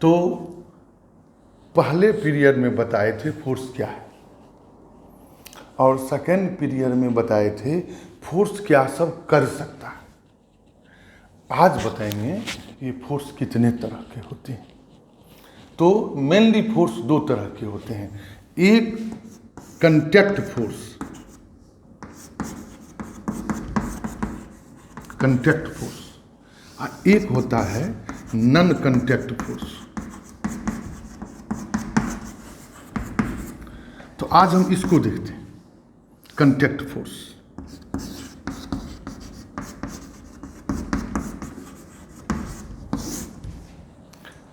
तो पहले पीरियड में बताए थे फोर्स क्या है, और सेकेंड पीरियड में बताए थे फोर्स क्या सब कर सकता है। आज बताएंगे ये फोर्स कितने तरह के होते हैं। तो मेनली फोर्स दो तरह के होते हैं, एक कंटैक्ट फोर्स, और एक होता है नॉन कंटैक्ट फोर्स। तो आज हम इसको देखते हैं, कंटैक्ट फोर्स।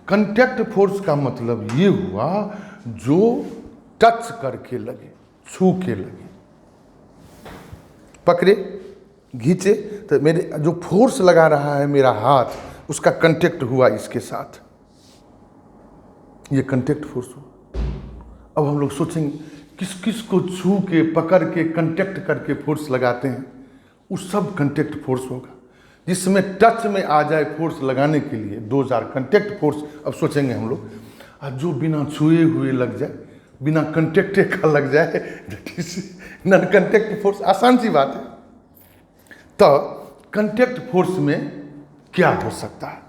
कंटैक्ट फोर्स का मतलब ये हुआ जो टच करके लगे, छू के लगे, पकड़े, घींचे, तो मेरे जो फोर्स लगा रहा है मेरा हाथ, उसका कंटैक्ट हुआ इसके साथ, ये कंटैक्ट फोर्स हुआ। अब हम लोग सोचेंगे किस किस को छू के, पकड़ के, कंटैक्ट करके फोर्स लगाते हैं, उस सब कंटैक्ट फोर्स होगा। जिसमें टच में आ जाए फोर्स लगाने के लिए, 2000 कंटैक्ट फोर्स। अब सोचेंगे हम लोग, और जो बिना छुए हुए लग जाए, बिना कंटैक्टे का लग जाए, that is non contact force. आसान सी बात है। तो कंटैक्ट फोर्स में क्या हो सकता है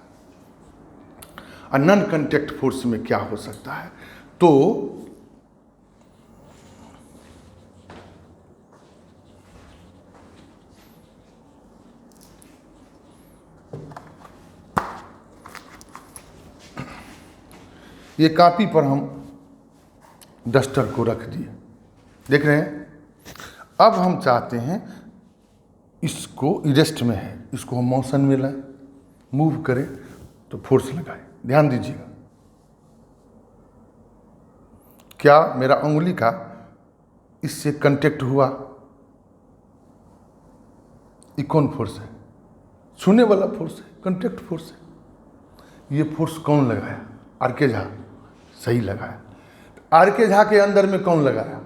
और नॉन कंटैक्ट फोर्स में क्या हो सकता है? तो ये कॉपी पर हम डस्टर को रख दिए, देख रहे हैं। अब हम चाहते हैं इसको, रेस्ट में है, इसको हम मोशन में लाएं, मूव करें, तो फोर्स लगाएं। ध्यान दीजिएगा, क्या मेरा उंगली का इससे कांटेक्ट हुआ? ये कौन फोर्स है? छूने वाला फोर्स है, कांटेक्ट फोर्स है। ये फोर्स कौन लगाया? आर.के. झा। सही लगाया। आर.के. झा के अंदर में कौन लगाया?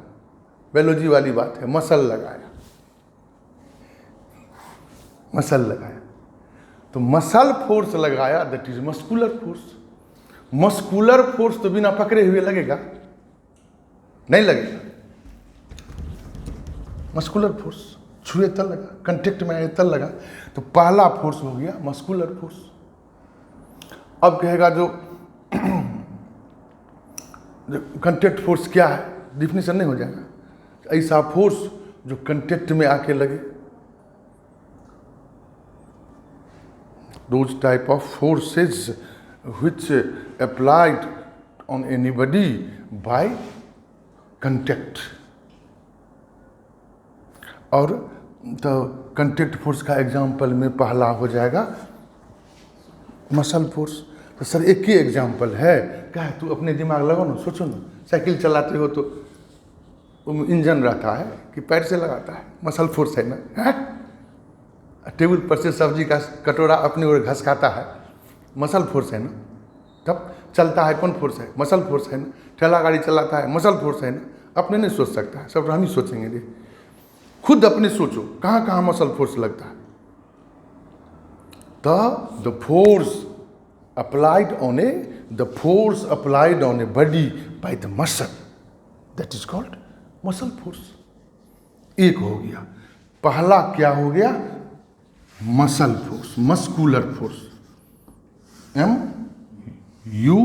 बायोलॉजी वाली बात है, मसल लगाया, मसल लगाया। तो मसल फोर्स लगाया, that is muscular force. Muscular force तो बिना पकड़े हुए लगेगा? नहीं लगेगा। मस्कुलर फोर्स छुए तल लगा, कंटेक्ट में आए तल लगा, तो पहला फोर्स हो गया मस्कुलर फोर्स। अब कहेगा जो कंटेक्ट फोर्स क्या है, डिफिनेशन नहीं हो जाएगा। ऐसा फोर्स जो कंटेक्ट में आके लगे, those type of forces which applied on anybody by contact। और तो कंटेक्ट फोर्स का एग्जाम्पल में पहला हो जाएगा मसल फोर्स। तो सर एक ही एग्जाम्पल है क्या है? तू अपने दिमाग लगाओ ना, सोचो ना। साइकिल चलाते हो तो इंजन रहता है कि पैर से लगाता है? मसल फोर्स है ना, है? टेबल पर से सब्जी का कटोरा अपनी ओर घसकाता है, मसल फोर्स है ना। तब चलता है, कौन फोर्स है? मसल फोर्स है ना। ठेला गाड़ी चलाता है, मसल फोर्स है ना। अपने नहीं सोच सकता है, सब हम ही सोचेंगे। रे खुद अपने सोचो, कहाँ कहाँ मसल फोर्स लगता है। The force applied on a body by the muscle, that is called muscle force। एक हो गया। पहला क्या हो गया? Muscle force, muscular force, MUS,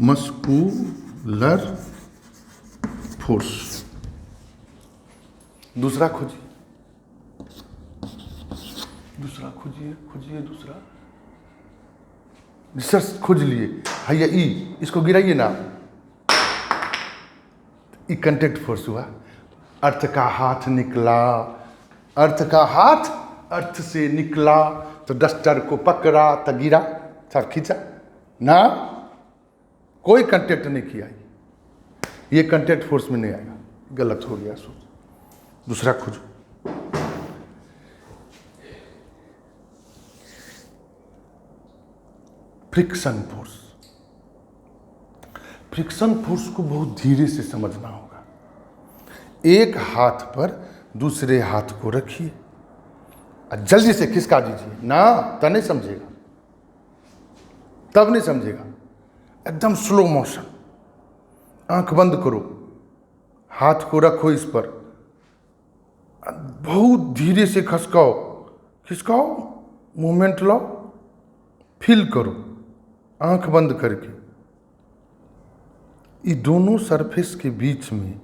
muscular force. दूसरा खोजिए, दूसरा खोजिए दूसरा। रिसर्च खोज लिए, भैया ई, इसको गिराइए ना। ई कंटेक्ट फोर्स हुआ। अर्थ का हाथ निकला, अर्थ का हाथ अर्थ से निकला, तो डस्टर को पकड़ा तो गिरा, सब खींचा ना, कोई कंटेक्ट नहीं किया। ये कंटेक्ट फोर्स में नहीं आएगा, गलत हो गया सोच। दूसरा खोजो। Friction force. फ्रिक्शन फोर्स को बहुत धीरे से समझना होगा। एक हाथ पर दूसरे हाथ को रखिए और जल्दी से खिसका दीजिए ना, तो नहीं समझेगा। तब नहीं समझेगा। एकदम स्लो मोशन, आंख बंद करो, हाथ को रखो इस पर, बहुत धीरे से खिसकाओ, खिसकाओ, मूवमेंट लो, फील करो आंख बंद करके। ये दोनों सरफेस के बीच में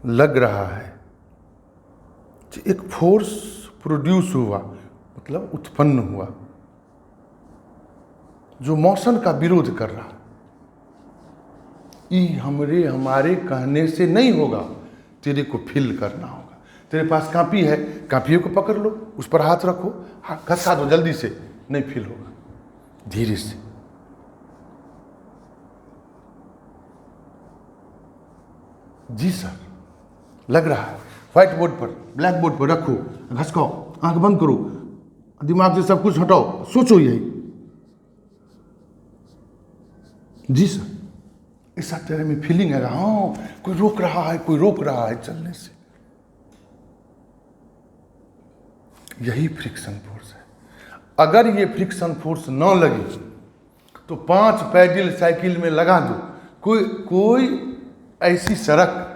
लग रहा है कि एक फोर्स प्रोड्यूस हुआ, मतलब उत्पन्न हुआ, जो मोशन का विरोध कर रहा है। ये हमारे कहने से नहीं होगा, तेरे को फील करना होगा। तेरे पास कापी है, कापियों को पकड़ लो, उस पर हाथ रखो, हाथ घसा दो जल्दी से, नहीं फील होगा, धीरे से। जी सर, लग रहा है। व्हाइट बोर्ड पर, ब्लैक बोर्ड पर रखो, घसकाओ, आंख बंद करो, दिमाग से सब कुछ हटाओ, सोचो यही। जी सर, ऐसा तेरे में फीलिंग है, हाँ कोई रोक रहा है, कोई रोक रहा है चलने से। यही फ्रिक्शन फोर्स है। अगर ये फ्रिक्शन फोर्स न लगे तो 5 पैडल साइकिल में लगा दो, कोई ऐसी सड़क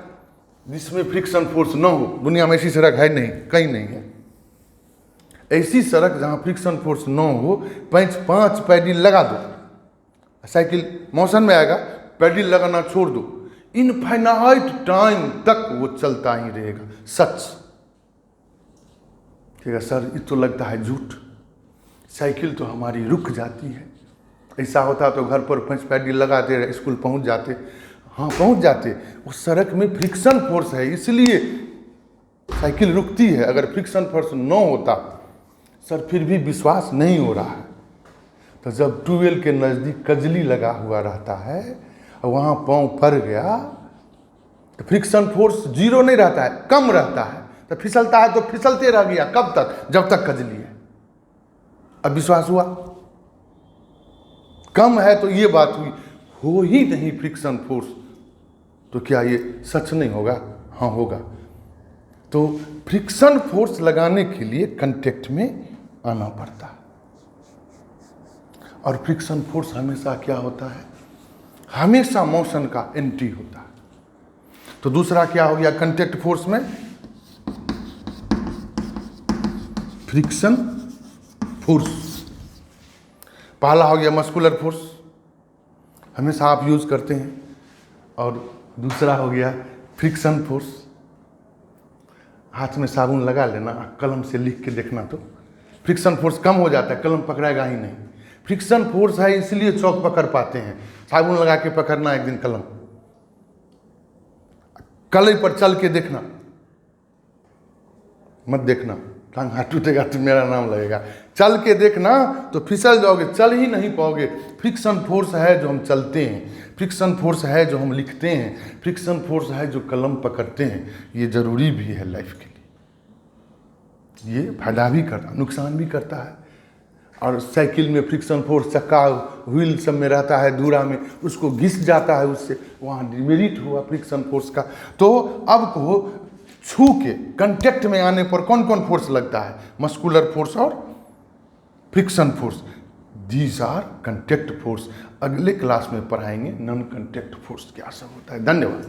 जिसमें फ्रिक्शन फोर्स न हो, दुनिया में ऐसी सड़क है नहीं, कहीं नहीं है ऐसी सड़क जहां फ्रिक्शन फोर्स न हो। 5 पैडल लगा दो, साइकिल मोशन में आएगा, पैडल लगाना छोड़ दो, इनफाइनाइट टाइम तक वो चलता ही रहेगा। सच ठीक है सर, ये तो लगता है झूठ, साइकिल तो हमारी रुक जाती है। ऐसा होता तो घर पर 5 पैडल लगाते रहे, स्कूल पहुंच जाते। हाँ पहुंच जाते, उस सड़क में फ्रिक्शन फोर्स है इसलिए साइकिल रुकती है। अगर फ्रिक्शन फोर्स न होता सर, फिर भी विश्वास नहीं हो रहा है। तो जब ट्यूबवेल के नज़दीक कजली लगा हुआ रहता है और वहाँ पाँव फर गया तो फ्रिक्शन फोर्स जीरो नहीं रहता है, कम रहता है। तो फिसलता है तो फिसलते रह गया, कब तक? जब तक कजली है। अब विश्वास हुआ, कम है तो ये बात हुई, हो ही नहीं फ्रिक्शन फोर्स, तो क्या ये सच नहीं होगा? हाँ होगा। तो फ्रिक्शन फोर्स लगाने के लिए कांटेक्ट में आना पड़ता है। और फ्रिक्शन फोर्स हमेशा क्या होता है? हमेशा मोशन का एंट्री होता है। तो दूसरा क्या हो गया कांटेक्ट फोर्स में? Friction force. पहला हो गया मस्कुलर फोर्स, हमेशा आप यूज करते हैं, और दूसरा हो गया फ्रिक्शन फोर्स। हाथ में साबुन लगा लेना, कलम से लिख के देखना, तो फ्रिक्शन फोर्स कम हो जाता है, कलम पकड़ेगा ही नहीं। फ्रिक्शन फोर्स है इसलिए चौक पकड़ पाते हैं। साबुन लगा के पकड़ना एक दिन कलम, कलई पर चल के देखना, मत देखना टांग हाथ टूटेगा तो मेरा नाम लगेगा। चल के देखना तो फिसल जाओगे, चल ही नहीं पाओगे। फ्रिक्शन फोर्स है जो हम चलते हैं, फ्रिक्शन फोर्स है जो हम लिखते हैं, फ्रिक्शन फोर्स है जो कलम पकड़ते हैं। ये जरूरी भी है लाइफ के लिए। ये फायदा भी करता, नुकसान भी करता है। और साइकिल में फ्रिक्शन फोर्स चक्का व्हील सब में रहता है, धूरा में उसको घिस जाता है, उससे वहाँ डिमेरिट हुआ फ्रिक्शन फोर्स का। तो अब को छू के कांटेक्ट में आने पर कौन कौन फोर्स लगता है? मस्कुलर फोर्स और friction force. These are contact force. अगले क्लास में पढ़ाएंगे नॉन कांटेक्ट फोर्स क्या सब होता है। धन्यवाद।